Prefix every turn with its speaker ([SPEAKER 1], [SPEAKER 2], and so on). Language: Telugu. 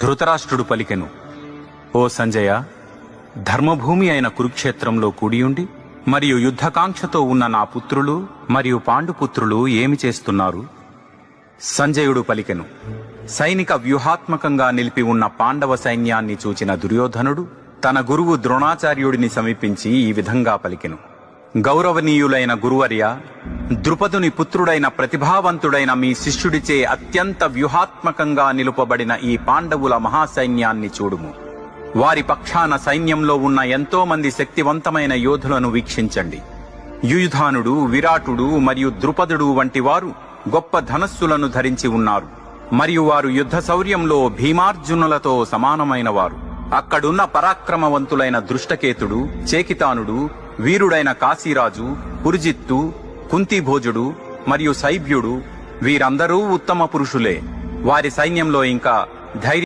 [SPEAKER 1] ధృతరాష్ట్రుడు పలికెను, ఓ సంజయ, ధర్మభూమి అయిన కురుక్షేత్రంలో కూడియుండి మరియు యుద్ధకాంక్షతో ఉన్న నా పుత్రులు మరియు పాండుపుత్రులు ఏమి చేస్తున్నారు? సంజయుడు పలికెను, సైనిక వ్యూహాత్మకంగా నిలిపి ఉన్న పాండవ సైన్యాన్ని చూచిన దుర్యోధనుడు తన గురువు ద్రోణాచార్యుడిని సమీపించి ఈ విధంగా పలికెను, గౌరవనీయులైన గురువర్య, ద్రుపదుని పుత్రుడైన ప్రతిభావంతుడైన మీ శిష్యుడిచే అత్యంత వ్యూహాత్మకంగా నిలుపబడిన ఈ పాండవుల మహాసైన్యాన్ని చూడుము. వారి పక్షాన సైన్యంలో ఉన్న ఎంతో మంది శక్తివంతమైన యోధులను వీక్షించండి. యుయుధానుడు, విరాటుడు మరియు ద్రుపదుడు వంటి వారు గొప్ప ధనస్సులను ధరించి ఉన్నారు మరియు వారు యుద్ధ శౌర్యంలో భీమార్జునులతో సమానమైన వారు. అక్కడున్న పరాక్రమవంతులైన దృష్టకేతుడు, చేకితానుడు, వీరుడైన కాశీరాజు, పురుజిత్తు, కుంతిభోజుడు మరియు శైభ్యుడు వీరందరూ ఉత్తమ పురుషులే. వారి సైన్యంలో ఇంకా ధైర్య